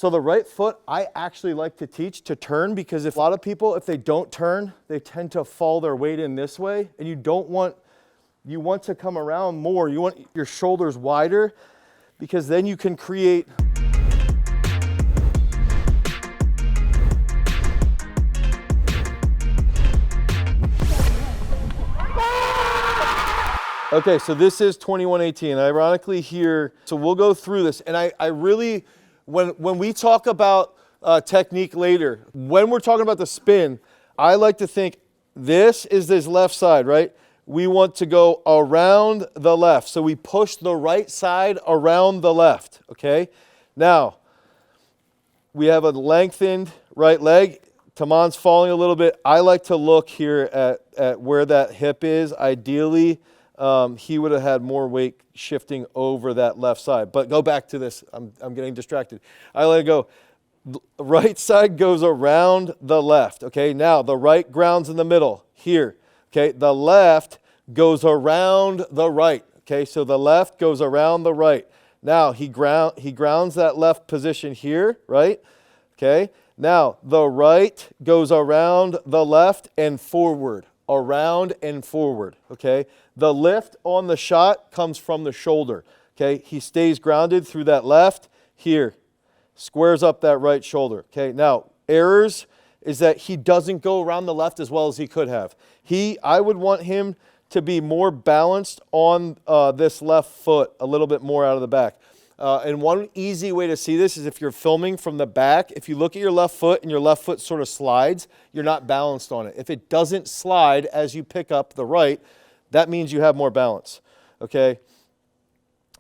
So the right foot, I actually like to teach to turn, because if a lot of people, if they don't turn, they tend to fall their weight in this way, and you want to come around more. You want your shoulders wider, because then you can create Okay, so this is 2118. Ironically here, so we'll go through this, and I really, when we talk about technique later, when we're talking about the spin, I like to think this is this left side, right? We want to go around the left. So we push the right side around the left, okay? Now, we have a lengthened right leg. Taman's falling a little bit. I like to look here at where that hip is. Ideally, he would have had more weight shifting over that left side. But go back to this. I'm getting distracted. I let it go. Right side goes around the left. Okay, now the right grounds in the middle here. Okay, the left goes around the right. Okay, so the left goes around the right. Now he grounds that left position here, right? Okay, now the right goes around the left and forward. Around and forward, okay? The lift on the shot comes from the shoulder, okay? He stays grounded through that left here, squares up that right shoulder, okay? Now, errors is that he doesn't go around the left as well as he could have. I would want him to be more balanced on this left foot, a little bit more out of the back. And one easy way to see this is if you're filming from the back, if you look at your left foot and your left foot sort of slides, you're not balanced on it. If it doesn't slide as you pick up the right, that means you have more balance, okay?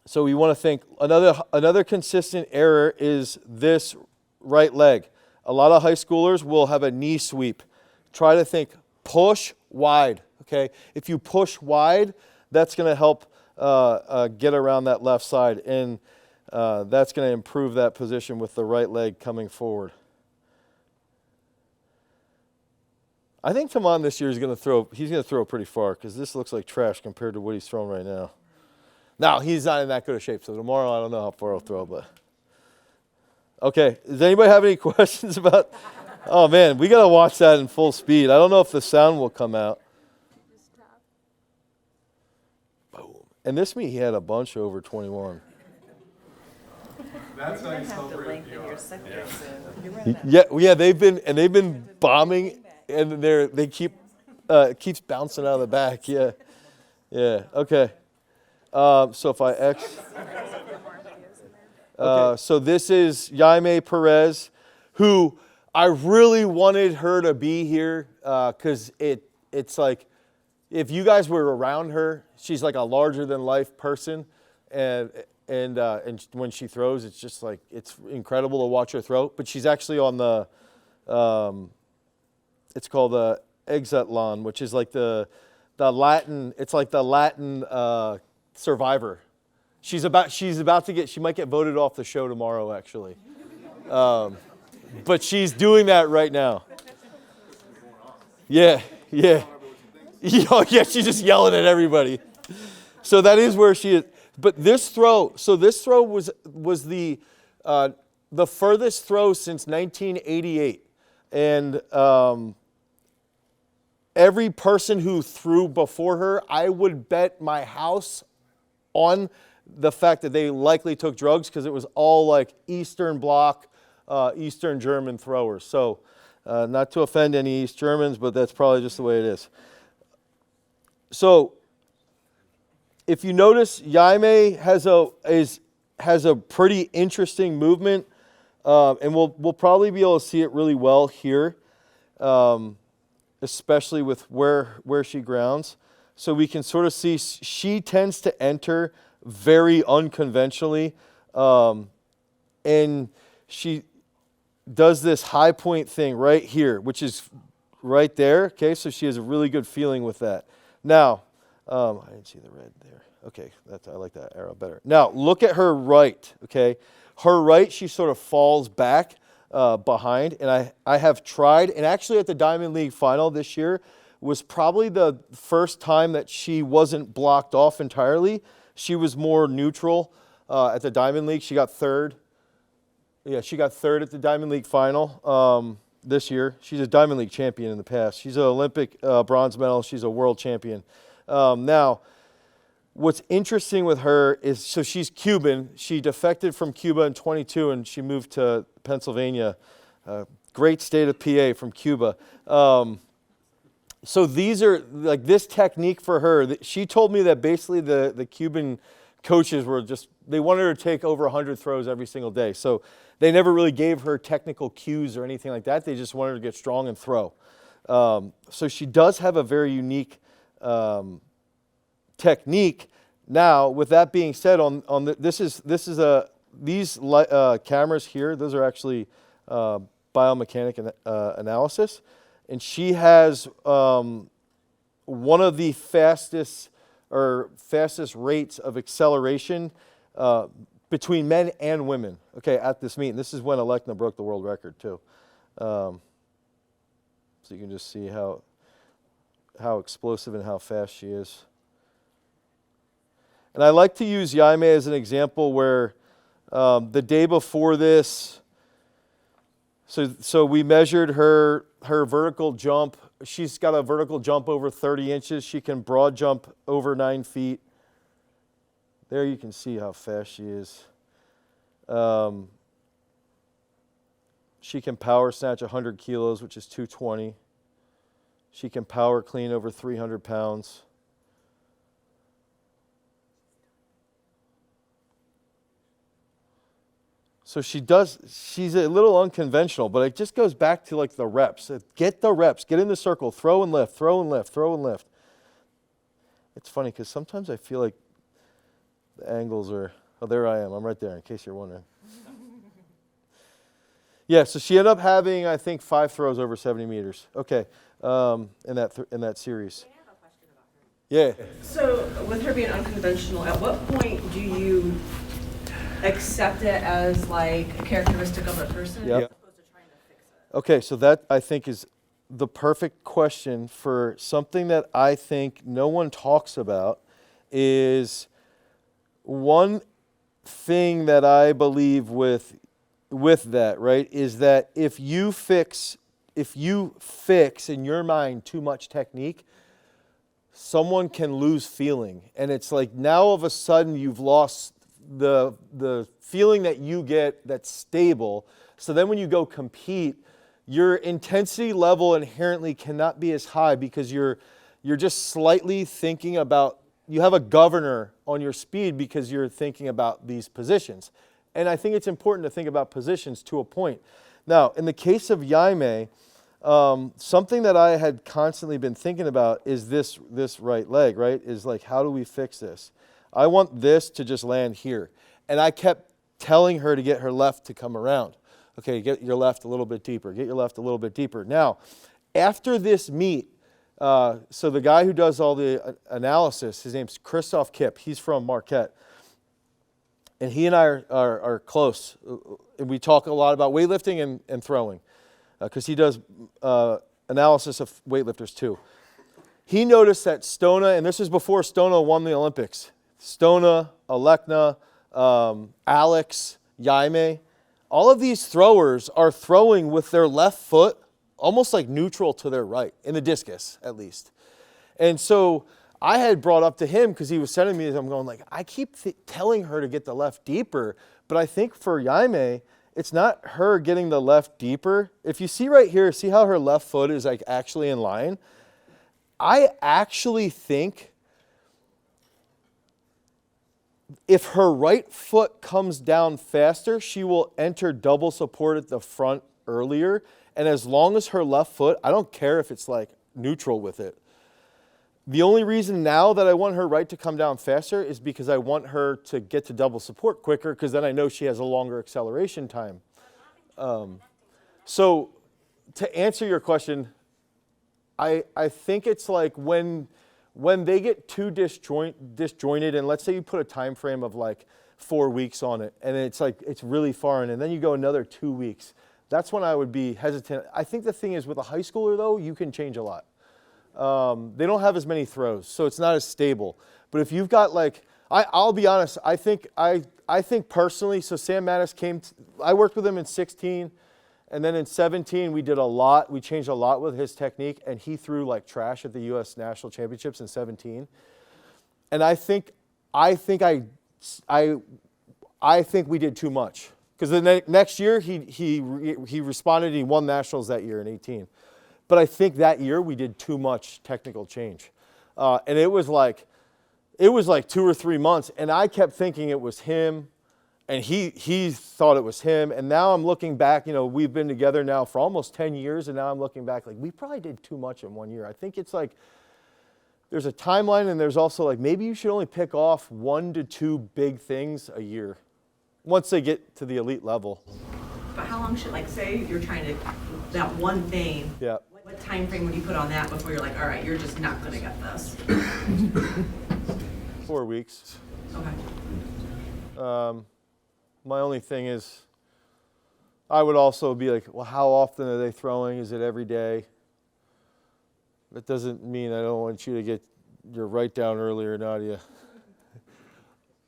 So we want to think, another consistent error is this right leg. A lot of high schoolers will have a knee sweep. Try to think, push wide, okay? If you push wide, that's going to help get around that left side, and that's going to improve that position with the right leg coming forward. I think Taman this year is going to throw pretty far, because this looks like trash compared to what he's throwing right now. Now, he's not in that good of shape, so tomorrow I don't know how far he'll throw, but. Okay, does anybody have any questions about, oh man, we got to watch that in full speed. I don't know if the sound will come out. Boom. And this meet, he had a bunch over 21. That's how you celebrate Yeah, they've been bombing, and they keeps bouncing out of the back. Yeah, okay. So if I X, so this is Jaime Perez, who I really wanted her to be here, because it's like, if you guys were around her, she's like a larger than life person, and when she throws, it's just like, it's incredible to watch her throw. But she's actually on the, it's called the Exatlon, which is like the Latin, it's like the Latin Survivor. She might get voted off the show tomorrow, actually. But she's doing that right now. Yeah. Oh, yeah, she's just yelling at everybody. So that is where she is. But this throw was the furthest throw since 1988. And every person who threw before her, I would bet my house on the fact that they likely took drugs, because it was all like Eastern Bloc, Eastern German throwers. So not to offend any East Germans, but that's probably just the way it is. So if you notice, Jaime has a pretty interesting movement, and we'll probably be able to see it really well here, especially with where she grounds. So we can sort of see she tends to enter very unconventionally, and she does this high point thing right here, which is right there. Okay, so she has a really good feeling with that. Now, I didn't see the red there. Okay, I like that arrow better. Now, look at her right, okay? Her right, she sort of falls back behind, and I have tried, and actually at the Diamond League final this year was probably the first time that she wasn't blocked off entirely. She was more neutral at the Diamond League. She got third. Yeah, she got third at the Diamond League final this year. She's a Diamond League champion in the past. She's an Olympic bronze medal. She's a world champion. Now, what's interesting with her is, so she's Cuban. She defected from Cuba in 22 and she moved to Pennsylvania, great state of PA from Cuba. So these are, like, this technique for her, she told me that basically the Cuban coaches were just, they wanted her to take over 100 throws every single day. So they never really gave her technical cues or anything like that. They just wanted her to get strong and throw. So she does have a very unique technique. Now, with that being said, these cameras here, those are actually biomechanic analysis, and she has one of the fastest rates of acceleration between men and women. Okay, at this meet. And this is when Alekna broke the world record too. So you can just see how explosive and how fast she is. And I like to use Jaime as an example where the day before this, so we measured her vertical jump. She's got a vertical jump over 30 inches. She can broad jump over 9 feet. There you can see how fast she is. She can power snatch 100 kilos, which is 220. She can power clean over 300 pounds. So she's a little unconventional, but it just goes back to like the reps. Get the reps, get in the circle, throw and lift, throw and lift, throw and lift. It's funny because sometimes I feel like the angles are, oh, there I am. I'm right there in case you're wondering. Yeah, so she ended up having, I think, 5 throws over 70 meters. Okay, in that series. I have a question about her. Yeah. So with her being unconventional, at what point do you accept it as like a characteristic of a person as opposed to trying to fix it? Okay, so that I think is the perfect question for something that I think no one talks about. Is one thing that I believe with that, right, is that if you fix in your mind too much technique, someone can lose feeling. And it's like now all of a sudden you've lost the feeling that you get that's stable. So then when you go compete, your intensity level inherently cannot be as high because you're just slightly thinking about, you have a governor on your speed because you're thinking about these positions. And I think it's important to think about positions to a point. Now, in the case of Jaime, something that I had constantly been thinking about is this right leg, right? Is like, how do we fix this? I want this to just land here. And I kept telling her to get her left to come around. Okay, get your left a little bit deeper. Get your left a little bit deeper. Now, after this meet, so the guy who does all the analysis, his name's Christoph Kipp. He's from Marquette. And he and I are close. And we talk a lot about weightlifting and throwing because he does analysis of weightlifters too. He noticed that Stona, and this is before Stona won the Olympics, Stona, Alekna, Alex, Jaime, all of these throwers are throwing with their left foot almost like neutral to their right, in the discus at least. And so I had brought up to him because he was sending me, I'm going like, I keep telling her to get the left deeper, but I think for Jaime, it's not her getting the left deeper. If you see right here, see how her left foot is like actually in line? I actually think if her right foot comes down faster, she will enter double support at the front earlier. And as long as her left foot, I don't care if it's like neutral with it. The only reason now that I want her right to come down faster is because I want her to get to double support quicker because then I know she has a longer acceleration time. So to answer your question, I think it's like when they get too disjointed, and let's say you put a time frame of like 4 weeks on it, and it's like it's really far in, and then you go another 2 weeks, that's when I would be hesitant. I think the thing is with a high schooler though, you can change a lot. They don't have as many throws, so it's not as stable. But if you've got like I'll be honest. I think personally. So Sam Mattis I worked with him in 16, and then in 17 we did a lot. We changed a lot with his technique, and he threw like trash at the U.S. National Championships in 17. And I think we did too much, because the next year he responded. He won nationals that year in 18. But I think that year we did too much technical change, and it was like 2 or 3 months, and I kept thinking it was him, and he thought it was him. And now I'm looking back. We've been together now for almost 10 years, and now I'm looking back like we probably did too much in 1 year. I think it's like there's a timeline, and there's also like maybe you should only pick off 1 to 2 big things a year once they get to the elite level. But how long should, like, say you're trying to, that one thing, Yeah. what time frame would you put on that before you're like, all right, you're just not going to get this? 4 weeks. Okay. My only thing is, I would also be like, well, how often are they throwing? Is it every day? That doesn't mean I don't want you to get your write down earlier, Nadia.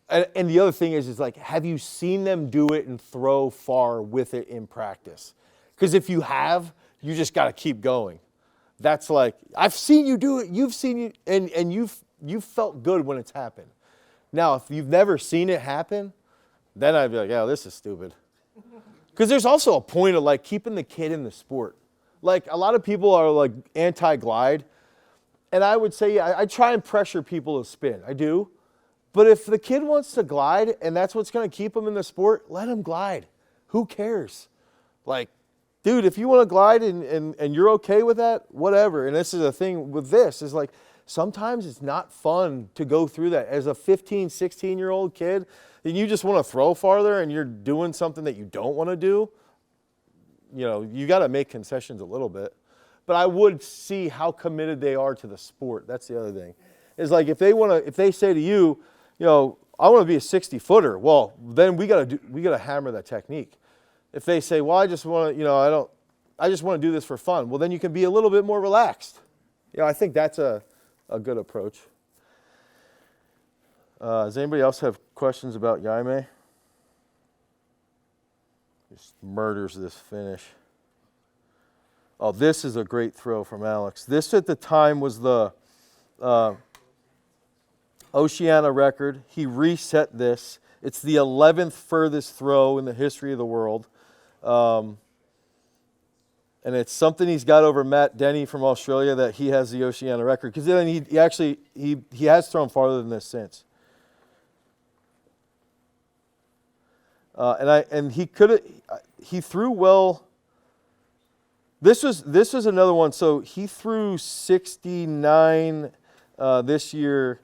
And the other thing is like, have you seen them do it and throw far with it in practice? Because if you have, you just got to keep going. That's like, I've seen you do it. You've seen you, and you've felt good when it's happened. Now, if you've never seen it happen, then I'd be like, oh, this is stupid. Because there's also a point of like keeping the kid in the sport. Like a lot of people are like anti-glide, and I would say I try and pressure people to spin. I do. But if the kid wants to glide and that's what's going to keep him in the sport, let him glide. Who cares? Like, dude, if you want to glide and you're okay with that, whatever. And this is the thing with this is like sometimes it's not fun to go through that. As a 15, 16-year-old kid, and you just want to throw farther and you're doing something that you don't want to do, you got to make concessions a little bit. But I would see how committed they are to the sport. That's the other thing. Is like if they say to you, I want to be a 60-footer. Well, then we got to hammer that technique. If they say, well, I just want to, I just want to do this for fun. Well, then you can be a little bit more relaxed. I think that's a good approach. Does anybody else have questions about Jaime? Just murders this finish. Oh, this is a great throw from Alex. This at the time was the Oceania record. He reset this. It's the 11th furthest throw in the history of the world. And it's something he's got over Matt Denny from Australia, that he has the Oceania record. Because then he has thrown farther than this since. He threw well. This was another one. So he threw 69 this year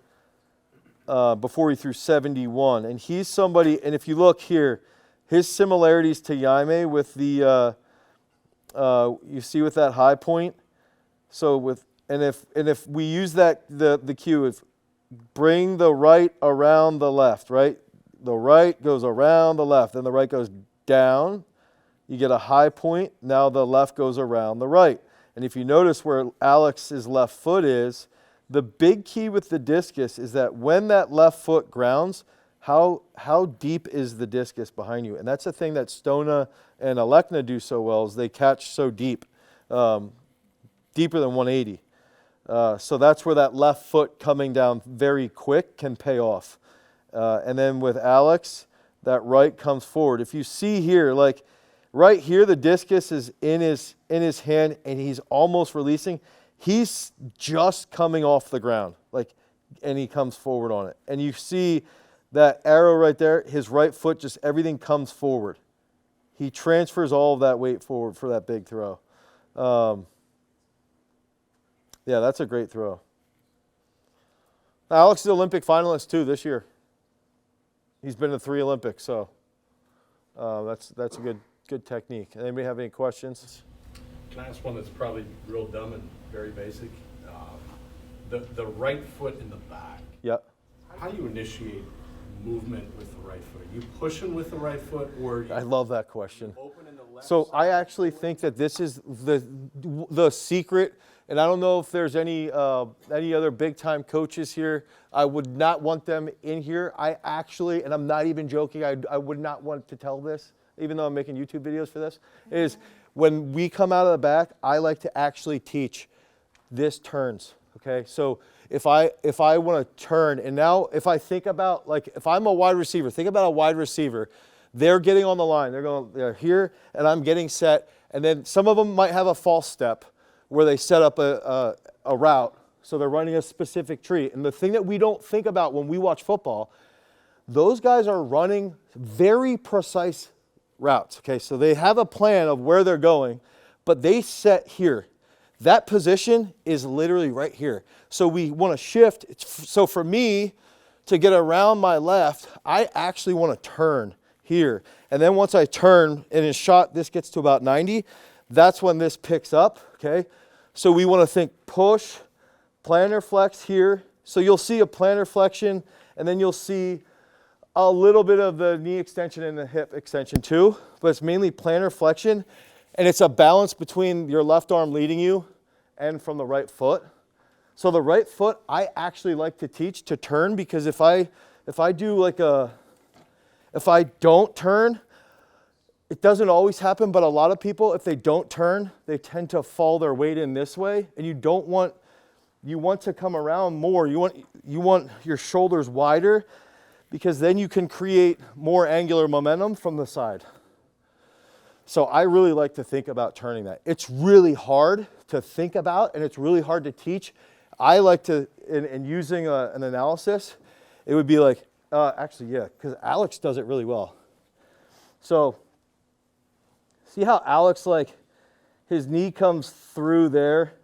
before he threw 71. And he's somebody, and if you look here, his similarities to Jaime with the, you see with that high point. So if we use that, the cue, if bring the right around the left, right? The right goes around the left, then the right goes down. You get a high point. Now the left goes around the right. And if you notice where Alex's left foot is, the big key with the discus is that when that left foot grounds, how deep is the discus behind you? And that's the thing that Stona and Alekna do so well, is they catch so deep, deeper than 180. So that's where that left foot coming down very quick can pay off. And then with Alex, that right comes forward. If you see here, like right here, the discus is in his hand and he's almost releasing. He's just coming off the ground, and he comes forward on it. And you see that arrow right there, his right foot, just everything comes forward. He transfers all of that weight forward for that big throw. Yeah, that's a great throw. Alex is an Olympic finalist too this year. He's been to 3 Olympics, so that's a good technique. Anybody have any questions? Can I ask one that's probably real dumb and very basic? The right foot in the back. Yep. How do you initiate movement with the right foot? Are you pushing with the right foot, or I love that question. open in the left So side? I actually think that this is the secret And I don't know if there's any other big-time coaches here. I would not want them in here. I actually, and I'm not even joking, I would not want to tell this, even though I'm making YouTube videos for this, is when we come out of the back, I like to actually teach this turns, okay? So if I want to turn, and now if I think about, like, if I'm a wide receiver, think about a wide receiver. They're getting on the line. They're here, and I'm getting set. And then some of them might have a false step where they set up a route. So they're running a specific tree. And the thing that we don't think about when we watch football, those guys are running very precise routes. Okay, so they have a plan of where they're going, but they set here. That position is literally right here. So we want to shift. So for me to get around my left, I actually want to turn here. And then once I turn and in shot, this gets to about 90, that's when this picks up, okay? So we want to think push, plantar flex here. So you'll see a plantar flexion, and then you'll see a little bit of the knee extension and the hip extension too, but it's mainly plantar flexion, and it's a balance between your left arm leading you and from the right foot. So the right foot, I actually like to teach to turn, because if I do like if I don't turn, it doesn't always happen, but a lot of people, if they don't turn, they tend to fall their weight in this way, and you want to come around more. You want your shoulders wider, because then you can create more angular momentum from the side. So I really like to think about turning that. It's really hard to think about, and it's really hard to teach. I like to, in using an analysis, it would be like, actually, yeah, because Alex does it really well. So see how Alex, like, his knee comes through there?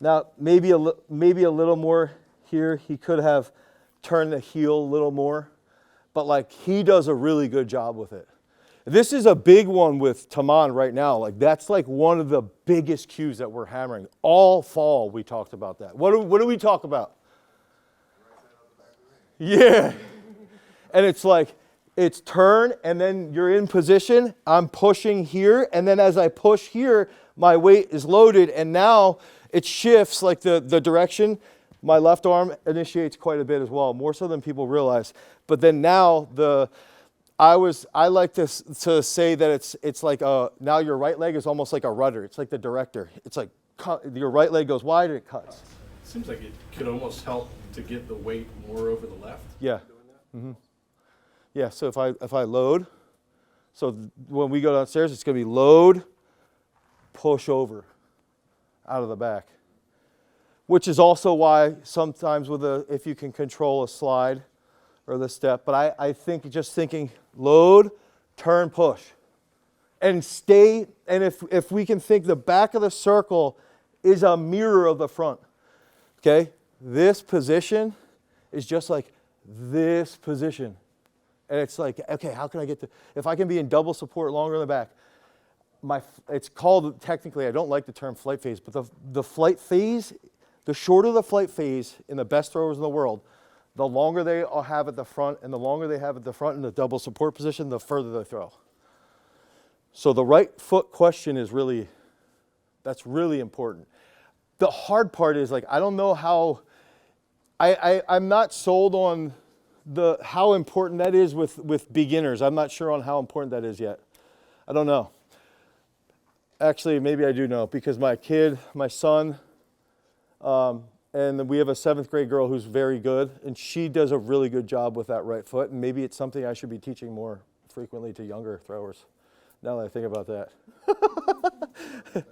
Now, maybe a little more here. He could have turned the heel a little more, but like, he does a really good job with it. This is a big one with Taman right now. Like, that's like one of the biggest cues that we're hammering. All fall we talked about that. What do we talk about? Yeah. And it's like, it's turn, and then you're in position. I'm pushing here, and then as I push here, my weight is loaded, and now it shifts like the direction. My left arm initiates quite a bit as well, more so than people realize. But then now I like to say that it's like now your right leg is almost like a rudder. It's like the director. It's like your right leg goes wide and it cuts. Seems like it could almost help to get the weight more over the left. Yeah. Mm-hmm. Yeah. So if I load, so when we go downstairs, it's going to be load, push over, out of the back. Which is also why sometimes if you can control a slide or the step, but I think just thinking load, turn, push, and stay. And if we can think the back of the circle is a mirror of the front, okay? This position is just like this position. And it's like, okay, how can I get if I can be in double support longer in the back, it's called, technically, I don't like the term flight phase, but the flight phase, the shorter the flight phase in the best throwers in the world, the longer they have at the front, and the longer they have at the front in the double support position, the further they throw. So the right foot question is that's really important. The hard part is, like, I don't know how, I'm not sold on how important that is with beginners. I'm not sure on how important that is yet. I don't know. Actually, maybe I do know, because my son, and we have a 7th grade girl who's very good, and she does a really good job with that right foot, and maybe it's something I should be teaching more frequently to younger throwers, now that I think about that.